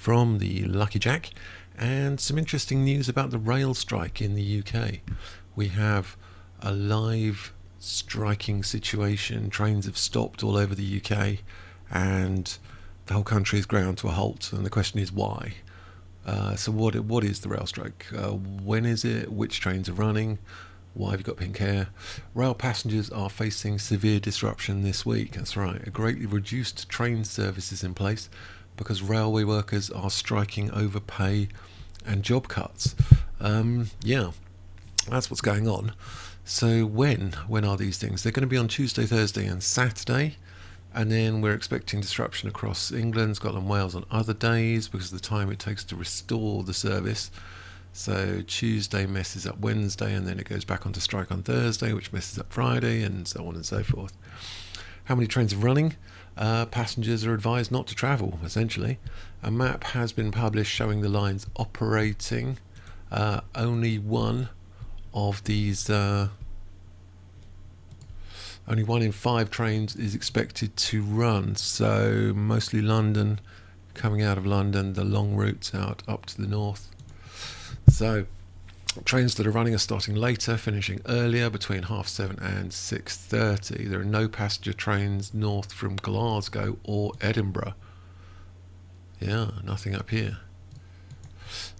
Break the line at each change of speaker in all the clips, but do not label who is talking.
from the Lucky Jack, and some interesting news about the rail strike in the UK. We have a live striking situation. Trains have stopped all over the UK, and the whole country is ground to a halt. And the question is why? So what is the rail strike? When is it? Which trains are running? Why have you got pink hair? Rail passengers are facing severe disruption this week. That's right. A greatly reduced train service is in place because railway workers are striking over pay and job cuts. Yeah, that's what's going on. So when are these things? They're going to be on Tuesday, Thursday and Saturday. And then we're expecting disruption across England, Scotland, Wales on other days because of the time it takes to restore the service. So Tuesday messes up Wednesday, and then it goes back onto strike on Thursday, which messes up Friday, and so on and so forth. How many trains are running? Passengers are advised not to travel, essentially. A map has been published showing the lines operating. Only one in 5 trains is expected to run. So mostly London, coming out of London, the long routes out up to the north. So trains that are running are starting later, finishing earlier, between 7:30 and 6:30. There are no passenger trains north from Glasgow or Edinburgh. Yeah, nothing up here.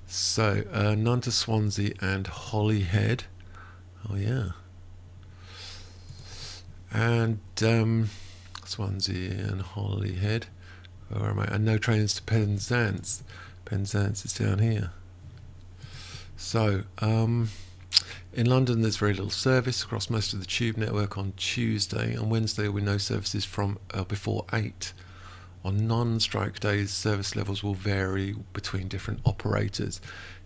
So none to Swansea and Holyhead. Oh yeah. And Swansea and Holyhead. Where am I? And no trains to Penzance. Penzance is down here. So, in London there's very little service across most of the tube network on Tuesday. On Wednesday there will be no services from before 8. On non-strike days, service levels will vary between different operators.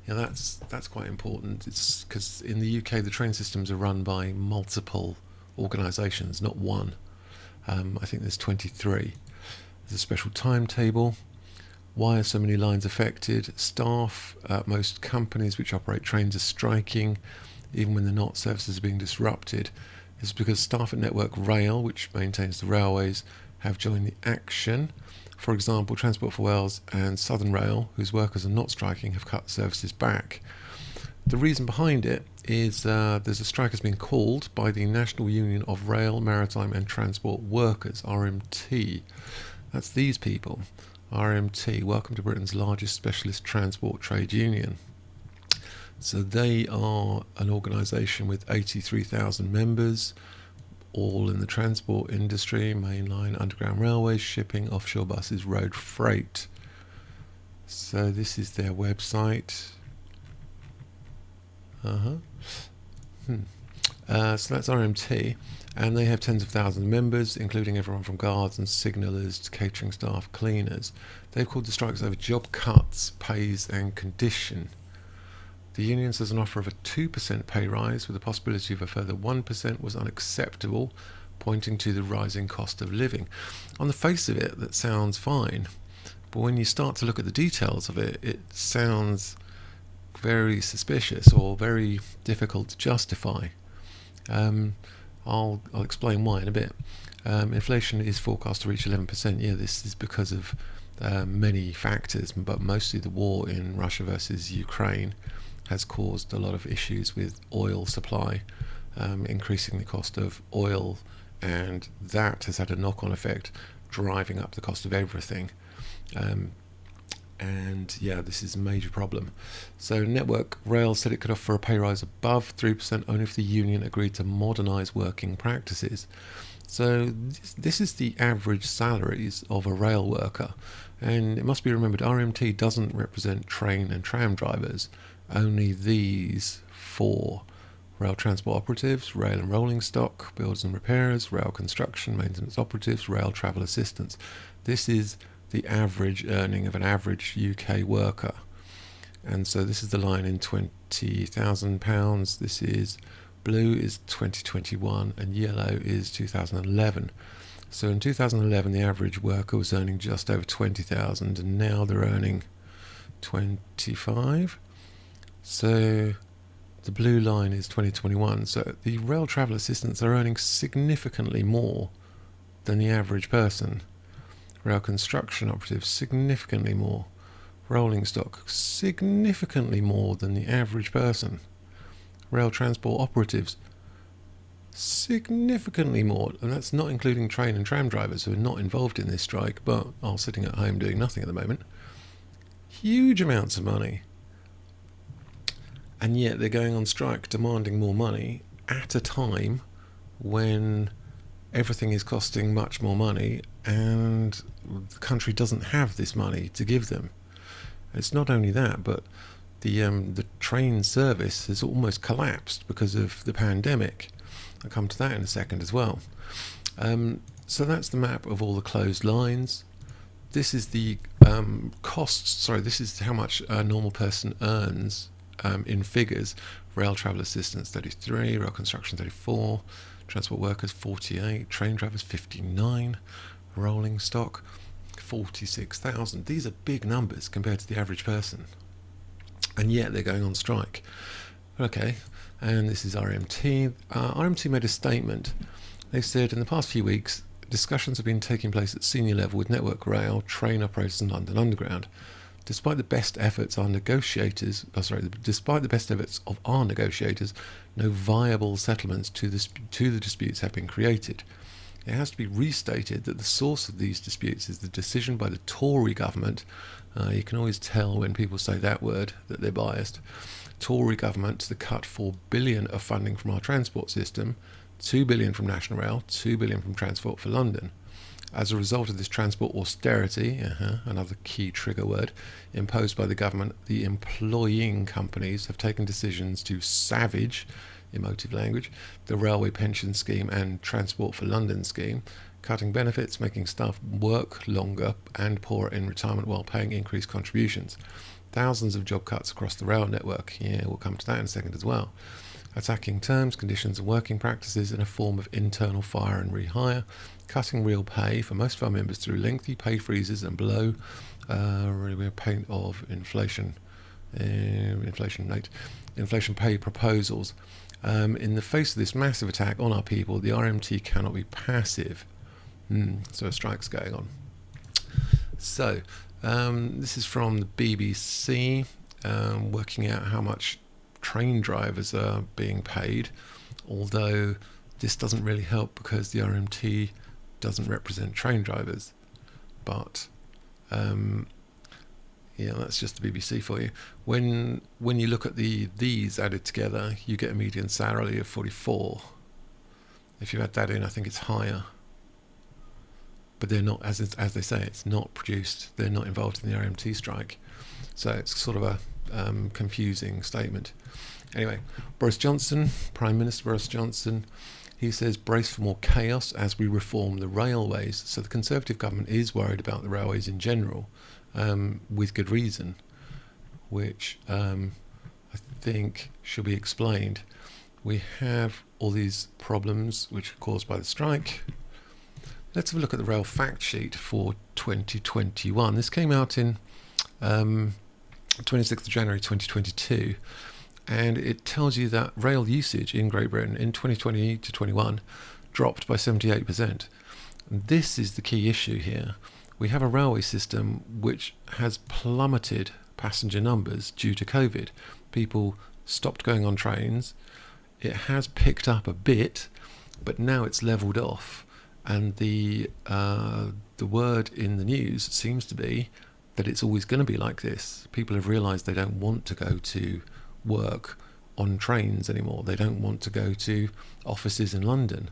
Yeah, that's quite important. It's because in the UK the train systems are run by multiple organisations, not one. I think there's 23. There's a special timetable. Why are so many lines affected? Staff at most companies which operate trains are striking, even when they're not. Services are being disrupted. It's because staff at Network Rail, which maintains the railways, have joined the action. For example, Transport for Wales and Southern Rail, whose workers are not striking, have cut services back. The reason behind it is there's a strike has been called by the National Union of Rail, Maritime and Transport Workers, RMT. That's these people. RMT, welcome to Britain's largest specialist transport trade union. So they are an organisation with 83,000 members, all in the transport industry, mainline, underground railways, shipping, offshore buses, road freight. So this is their website. So that's RMT, and they have tens of thousands of members, including everyone from guards and signallers to catering staff, cleaners. They've called the strikes over job cuts, pays and condition. The union says an offer of a 2% pay rise with the possibility of a further 1% was unacceptable, pointing to the rising cost of living. On the face of it, that sounds fine, but when you start to look at the details of it, it sounds very suspicious or very difficult to justify. I'll explain why in a bit. Inflation is forecast to reach 11%. Yeah, this is because of many factors, but mostly the war in Russia versus Ukraine has caused a lot of issues with oil supply, increasing the cost of oil, and that has had a knock-on effect, driving up the cost of everything. And yeah, this is a major problem. So Network Rail said it could offer a pay rise above 3% only if the union agreed to modernise working practices. So this is the average salaries of a rail worker, and it must be remembered RMT doesn't represent train and tram drivers, only these 4: rail transport operatives, rail and rolling stock, builders and repairers, rail construction maintenance operatives, rail travel assistants. This is the average earning of an average UK worker. And so this is the line in £20,000. This is blue is 2021 and yellow is 2011. So in 2011 the average worker was earning just over 20,000, and now they're earning 25. So the blue line is 2021. So the rail travel assistants are earning significantly more than the average person. Rail construction operatives significantly more. rolling stock, significantly more than the average person. Rail transport operatives, significantly more, and that's not including train and tram drivers who are not involved in this strike but are sitting at home doing nothing at the moment. Huge amounts of money, and yet they're going on strike demanding more money at a time when everything is costing much more money and the country doesn't have this money to give them. It's not only that, but the train service has almost collapsed because of the pandemic. I'll come to that in a second as well. So that's the map of all the closed lines. This is the costs. This is how much a normal person earns in figures. Rail travel assistants 33, rail construction 34, transport workers 48, train drivers 59, rolling stock 46,000. These are big numbers compared to the average person, and yet they're going on strike. Okay, and this is RMT. RMT made a statement. They said in the past few weeks, discussions have been taking place at senior level with Network Rail, train operators and London Underground. Despite the best efforts of our negotiators, no viable settlements to the disputes have been created. It has to be restated that the source of these disputes is the decision by the Tory government. You can always tell when people say that word that they're biased. Tory government to cut 4 billion of funding from our transport system, 2 billion from National Rail, 2 billion from Transport for London. As a result of this transport austerity, another key trigger word, imposed by the government, the employing companies have taken decisions to savage, emotive language, the Railway Pension Scheme and Transport for London scheme, cutting benefits, making staff work longer and poorer in retirement while paying increased contributions. Thousands of job cuts across the rail network. Yeah, we'll come to that in a second as well. Attacking terms, conditions and working practices in a form of internal fire and rehire, cutting real pay for most of our members through lengthy pay freezes and below paint of inflation pay proposals. In the face of this massive attack on our people, the RMT cannot be passive. So a strike's going on. So this is from the BBC, working out how much train drivers are being paid, although this doesn't really help because the RMT doesn't represent train drivers. But that's just the BBC for you. When you look at these added together, you get a median salary of 44. If you add that in, I think it's higher. But they're not, as they say, it's not produced. They're not involved in the RMT strike. So it's sort of a confusing statement. Anyway, Boris Johnson, Prime Minister Boris Johnson, he says brace for more chaos as we reform the railways. So the Conservative government is worried about the railways in general, with good reason, which I think should be explained. We have all these problems which are caused by the strike. Let's have a look at the rail fact sheet for 2021. This came out in 26th of January 2022, and it tells you that rail usage in Great Britain in 2020 to 21 dropped by 78%. This is the key issue here. We have a railway system which has plummeted passenger numbers due to COVID. People stopped going on trains. It has picked up a bit, but now it's levelled off. And the word in the news seems to be that it's always going to be like this. People have realised they don't want to go to work on trains anymore. They don't want to go to offices in London.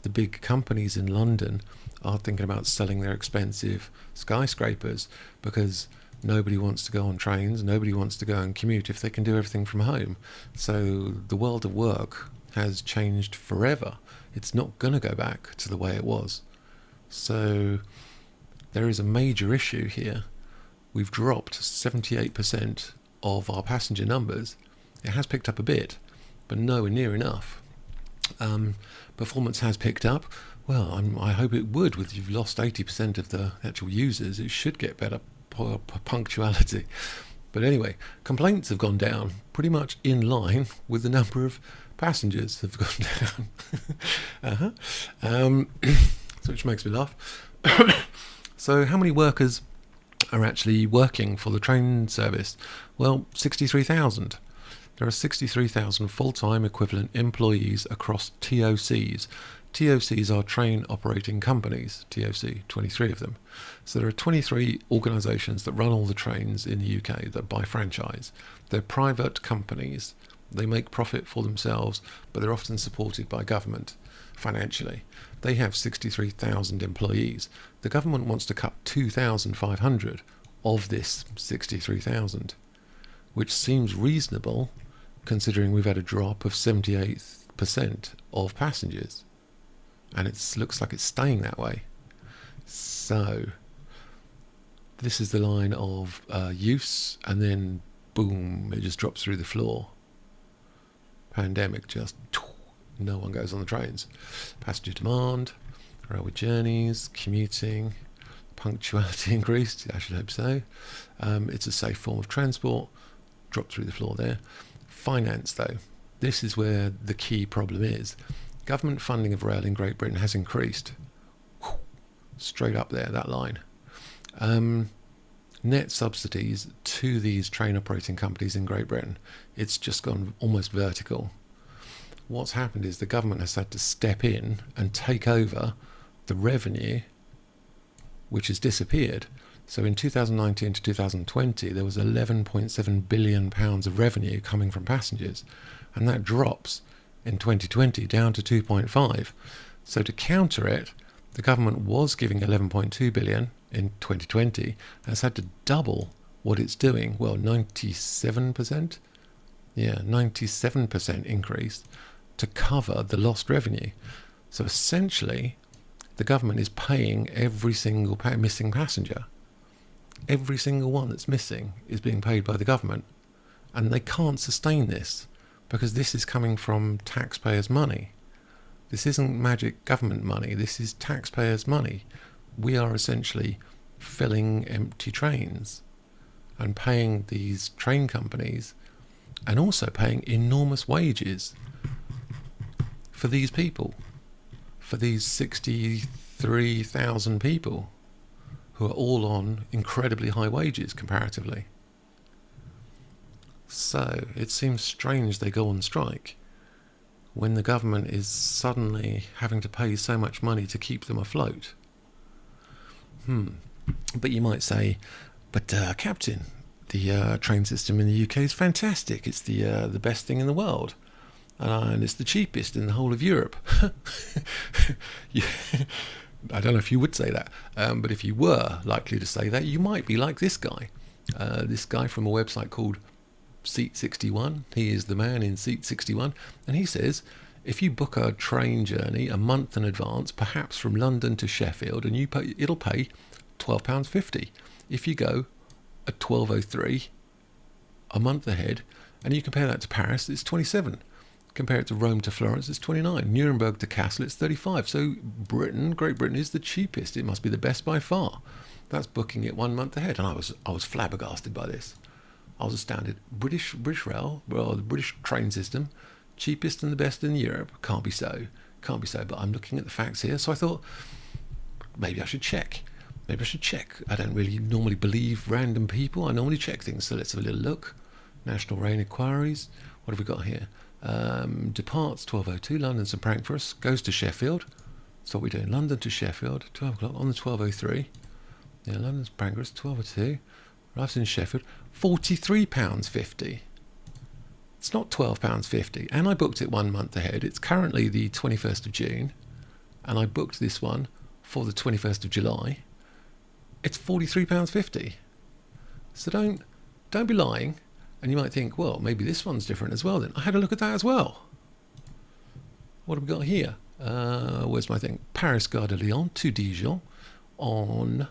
The big companies in London are thinking about selling their expensive skyscrapers because nobody wants to go on trains, nobody wants to go and commute if they can do everything from home. So the world of work has changed forever. It's not going to go back to the way it was. So there is a major issue here. We've dropped 78% of our passenger numbers. It has picked up a bit, but nowhere near enough. Performance has picked up. Well, I hope it would. With you've lost 80% of the actual users, it should get better punctuality. But anyway, complaints have gone down pretty much in line with the number of passengers have gone down. So which makes me laugh. So how many workers are actually working for the train service? Well, 63,000. There are 63,000 full-time equivalent employees across TOCs. TOCs are train operating companies, TOC, 23 of them. So there are 23 organisations that run all the trains in the UK that by franchise. They're private companies. They make profit for themselves, but they're often supported by government financially. They have 63,000 employees. The government wants to cut 2,500 of this 63,000, which seems reasonable considering we've had a drop of 78% of passengers. And it looks like it's staying that way. So this is the line of use, and then boom, it just drops through the floor. Pandemic, just no one goes on the trains. Passenger demand, railway journeys, commuting, punctuality increased, I should hope so. It's a safe form of transport, dropped through the floor there. Finance though, this is where the key problem is. Government funding of rail in Great Britain has increased. Straight up there, that line. Net subsidies to these train operating companies in Great Britain, it's just gone almost vertical. What's happened is the government has had to step in and take over the revenue which has disappeared. So in 2019 to 2020 there was £11.7 billion of revenue coming from passengers, and that drops in 2020 down to 2.5. So to counter it, the government was giving 11.2 billion in 2020 and has had to double what it's doing. Well, 97%? Yeah, 97% increase to cover the lost revenue. So essentially, the government is paying every single missing passenger. Every single one that's missing is being paid by the government. And they can't sustain this because this is coming from taxpayers' money. This isn't magic government money. This is taxpayers' money. We are essentially filling empty trains and paying these train companies and also paying enormous wages for these people, for these 63,000 people who are all on incredibly high wages comparatively. So it seems strange they go on strike when the government is suddenly having to pay so much money to keep them afloat. But you might say, but Captain, the train system in the UK is fantastic. It's the best thing in the world. And it's the cheapest in the whole of Europe. I don't know if you would say that, but if you were likely to say that, you might be like this guy. This guy from a website called Seat 61. He is the man in Seat 61, and he says if you book a train journey a month in advance, perhaps from London to Sheffield, and it'll pay £12.50. If you go at 12:03 a month ahead, and you compare that to Paris, it's 27. Compare it to Rome to Florence, it's 29. Nuremberg to Kassel, it's 35. So Great Britain is the cheapest. It must be the best by far. That's booking it 1 month ahead, and I was flabbergasted by this. I was astounded. British Rail, well, the British train system, cheapest and the best in Europe. Can't be so. But I'm looking at the facts here, so I thought maybe I should check. I don't really normally believe random people. I normally check things. So let's have a little look. National Rail Inquiries. What have we got here? Departs 12:02, London St Pancras, goes to Sheffield. So what we're doing, London to Sheffield, 12 o'clock on the 12:03. Yeah, London St Pancras, 12:02. Arrives in Sheffield, £43.50. It's not £12.50. And I booked it 1 month ahead. It's currently the 21st of June. And I booked this one for the 21st of July. It's £43.50. So don't be lying. And you might think, well, maybe this one's different as well then. I had a look at that as well. What have we got here? Where's my thing? Paris Gare de Lyon to Dijon on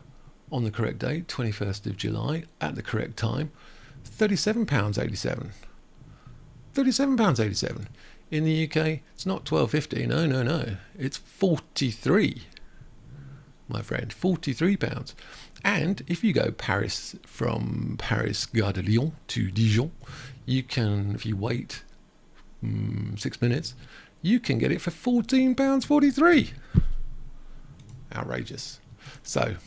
the correct date, 21st of July, at the correct time, £37.87. £37.87. In the UK, it's not £12.50. No. It's 43, my friend. £43. And if you go from Paris Gare de Lyon to Dijon, you can, if you wait 6 minutes, you can get it for £14.43. Outrageous. So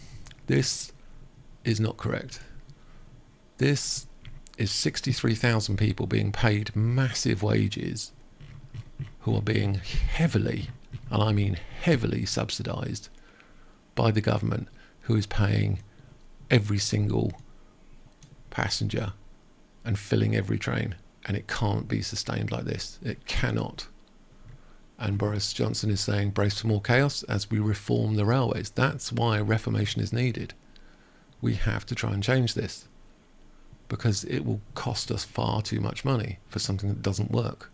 this is not correct. This is 63,000 people being paid massive wages who are being heavily, and I mean heavily, subsidised by the government, who is paying every single passenger and filling every train. And it can't be sustained like this. It cannot. And Boris Johnson is saying brace for more chaos as we reform the railways. That's why reformation is needed. We have to try and change this, because it will cost us far too much money for something that doesn't work.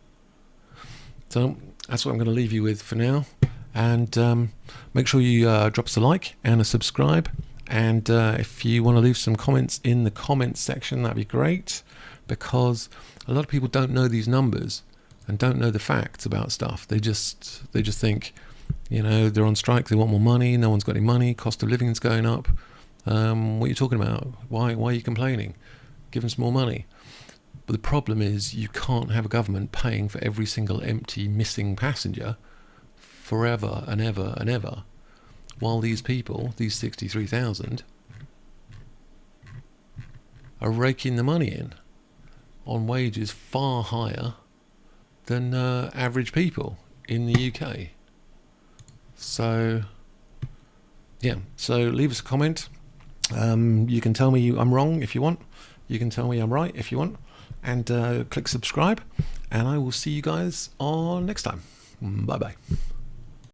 So that's what I'm going to leave you with for now. And make sure you drop us a like and a subscribe. And if you want to leave some comments in the comments section, that'd be great, because a lot of people don't know these numbers and don't know the facts about stuff. They just think, you know, they're on strike, they want more money, no one's got any money, cost of living is going up. What are you talking about? Why are you complaining? Give them some more money. But the problem is you can't have a government paying for every single empty missing passenger forever and ever and ever, while these people, these 63,000, are raking the money in on wages far higher than average people in the UK. So yeah, so leave us a comment. You can tell me I'm wrong if you want. You can tell me I'm right if you want. And click subscribe. And I will see you guys on next time. Bye bye.